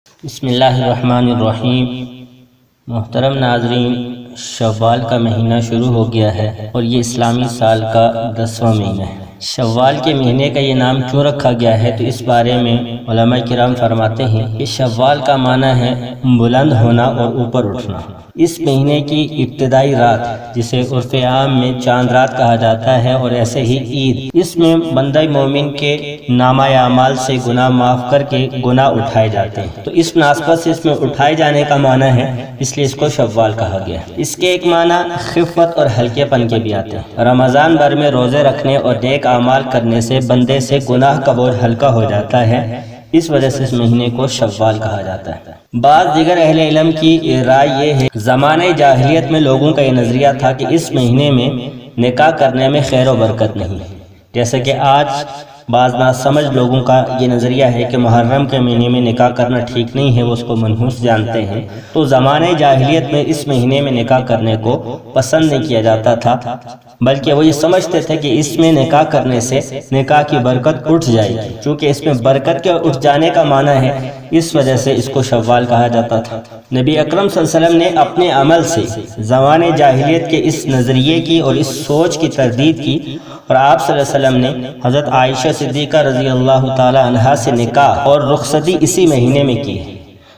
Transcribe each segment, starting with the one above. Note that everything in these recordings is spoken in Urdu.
بسم اللہ الرحمن الرحیم۔ محترم ناظرین، شوال کا مہینہ شروع ہو گیا ہے اور یہ اسلامی سال کا 10واں مہینہ ہے۔ شوال کے مہینے کا یہ نام کیوں رکھا گیا ہے تو اس بارے میں علماء کرام فرماتے ہیں کہ شوال کا معنی ہے بلند ہونا اور اوپر اٹھنا۔ اس مہینے کی ابتدائی رات جسے عرف عام میں چاند رات کہا جاتا ہے، اور ایسے ہی عید، اس میں بندہ مومن کے نامہ اعمال سے گناہ معاف کر کے گناہ اٹھائے جاتے ہیں، تو اس مناسبت سے اس میں اٹھائے جانے کا معنی ہے، اس لیے اس کو شوال کہا گیا۔ اس کے ایک معنی خفت اور ہلکے پن کے بھی آتے ہیں۔ رمضان بھر میں روزے رکھنے اور نیک اعمال کرنے سے بندے سے گناہ کا بوجھ ہلکا ہو جاتا ہے، اس وجہ سے اس مہینے کو شوال کہا جاتا ہے۔ بعض دیگر اہل علم کی رائے یہ ہے، زمانہ جاہلیت میں لوگوں کا یہ نظریہ تھا کہ اس مہینے میں نکاح کرنے میں خیر و برکت نہیں، جیسے کہ آج بعض ناسمجھ لوگوں کا یہ نظریہ ہے کہ محرم کے مہینے میں نکاح کرنا ٹھیک نہیں ہے، وہ اس کو منحوس جانتے ہیں۔ تو زمانہ جاہلیت میں اس مہینے میں نکاح کرنے کو پسند نہیں کیا جاتا تھا، بلکہ وہ یہ سمجھتے تھے کہ اس میں نکاح کرنے سے نکاح کی برکت اٹھ جائے گی۔ چونکہ اس میں برکت کے اٹھ جانے کا معنی ہے، اس وجہ سے اس کو شوال کہا جاتا تھا۔ نبی اکرم صلی اللہ علیہ وسلم نے اپنے عمل سے زمانہ جاہلیت کے اس نظریے کی اور اس سوچ کی تردید کی، اور آپ صلی اللہ علیہ وسلم نے حضرت عائشہ صدیقہ رضی اللہ تعالی عنہا سے نکاح اور رخصتی اسی مہینے میں کی،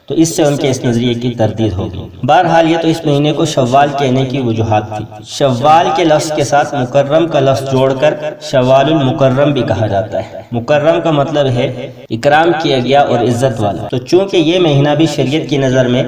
تو اس سے ان کے اس نظریے کی تردید ہوگی۔ بہرحال یہ تو اس مہینے کو شوال کہنے کی وجوہات تھی۔ شوال کے لفظ کے ساتھ مکرم کا لفظ جوڑ کر شوال المکرم بھی کہا جاتا ہے۔ مکرم کا مطلب ہے اکرام کیا گیا اور عزت والا، تو چونکہ یہ مہینہ بھی شریعت کی نظر میں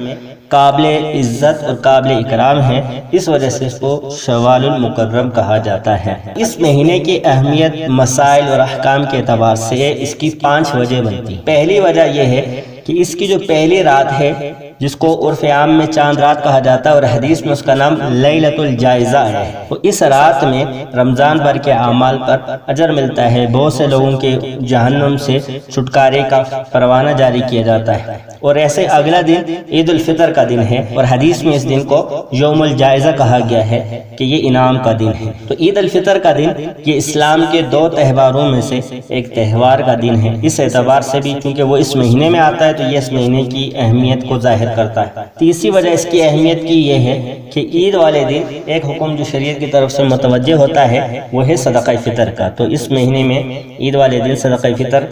قابل عزت اور قابل اکرام ہے، اس وجہ سے اس کو شوال المکرم کہا جاتا ہے۔ اس مہینے کی اہمیت مسائل اور احکام کے اعتبار سے اس کی 5 وجہ بنتی۔ پہلی وجہ یہ ہے کہ اس کی جو پہلی رات ہے، جس کو عرف عام میں چاند رات کہا جاتا ہے اور حدیث میں اس کا نام لیلۃ الجائزہ ہے، تو اس رات میں رمضان بھر کے اعمال پر اجر ملتا ہے، بہت سے لوگوں کے جہنم سے چھٹکارے کا پروانہ جاری کیا جاتا ہے، اور ایسے اگلا دن عید الفطر کا دن ہے، اور حدیث میں اس دن کو یوم الجائزہ کہا گیا ہے کہ یہ انعام کا دن ہے۔ تو عید الفطر کا دن یہ اسلام کے 2 تہواروں میں سے ایک تہوار کا دن ہے، اس اعتبار سے بھی چونکہ وہ اس مہینے میں آتا ہے تو یہ اس مہینے کی اہمیت کو ظاہر کرتا ہے۔ تیسری وجہ اس کی اہمیت کی یہ ہے کہ عید والے دن ایک حکم جو شریعت کی طرف سے متوجہ ہوتا ہے وہ ہے صدقہ فطر کا، تو اس مہینے میں عید والے دن صدقہ فطر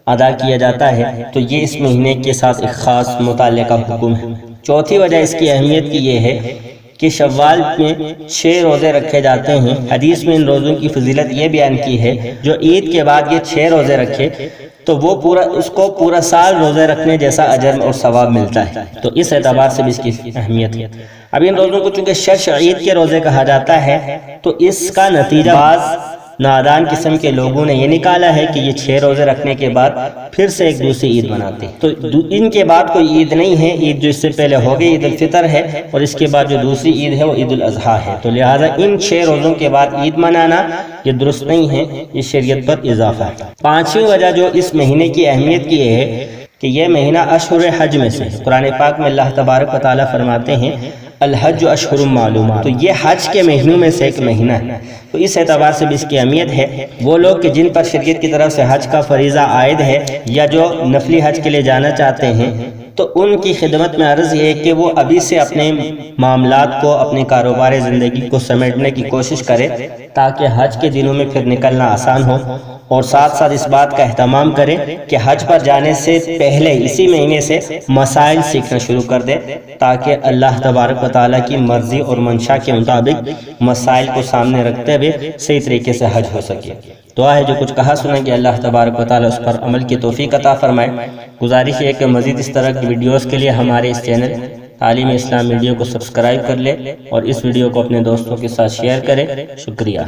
ادا کیا جاتا ہے، تو یہ اس مہینے کے ساتھ ایک خاص متعلقہ حکم ہے۔ چوتھی وجہ اس کی اہمیت کی یہ ہے کہ شوال میں 6 روزے رکھے جاتے ہیں۔ حدیث میں ان روزوں کی فضیلت یہ بیان کی ہے، جو عید کے بعد یہ 6 روزے رکھے تو وہ اس کو پورا سال روزے رکھنے جیسا اجر اور ثواب ملتا ہے، تو اس اعتبار سے بھی اس کی اہمیت ہے۔ اب ان روزوں کو چونکہ شش عید کے روزے کہا جاتا ہے، تو اس کا نتیجہ بعض نادان قسم کے لوگوں نے یہ نکالا ہے کہ یہ 6 روزے رکھنے کے بعد پھر سے ایک دوسری عید مناتے ہیں، تو ان کے بعد کوئی عید نہیں ہے، عید جو اس سے پہلے ہو گئی عید الفطر ہے، اور اس کے بعد جو دوسری عید ہے وہ عید الاضحیٰ ہے، تو لہٰذا ان 6 روزوں کے بعد عید منانا یہ درست نہیں ہے، یہ شریعت پر اضافہ ہے۔ 5ویں وجہ جو اس مہینے کی اہمیت کی ہے کہ یہ مہینہ اشہر حج میں سے، قرآن پاک میں اللہ تبارک و تعالیٰ فرماتے ہیں الحج اشہر معلومات، تو یہ حج کے مہینوں میں سے ایک مہینہ ہے، تو اس اعتبار سے بھی اس کی اہمیت ہے۔ وہ لوگ کہ جن پر شریعت کی طرف سے حج کا فریضہ عائد ہے یا جو نفلی حج کے لیے جانا چاہتے ہیں، تو ان کی خدمت میں عرض یہ ہے کہ وہ ابھی سے اپنے معاملات کو، اپنے کاروبار زندگی کو سمیٹنے کی کوشش کرے تاکہ حج کے دنوں میں پھر نکلنا آسان ہو، اور ساتھ ساتھ اس بات کا اہتمام کرے کہ حج پر جانے سے پہلے اسی مہینے سے مسائل سیکھنا شروع کر دے تاکہ اللہ تبارک و تعالیٰ کی مرضی اور منشا کے مطابق مسائل کو سامنے رکھتے ہوئے صحیح طریقے سے حج ہو سکے۔ دعا ہے جو کچھ کہا سنا کہ اللہ تبارک و تعالیٰ اس پر عمل کی توفیق عطا فرمائے۔ گزارش ہے کہ مزید اس طرح کی ویڈیوز کے لیے ہمارے اس چینل تعلیم اسلام ویڈیو کو سبسکرائب کر لے اور اس ویڈیو کو اپنے دوستوں کے ساتھ شیئر کرے۔ شکریہ۔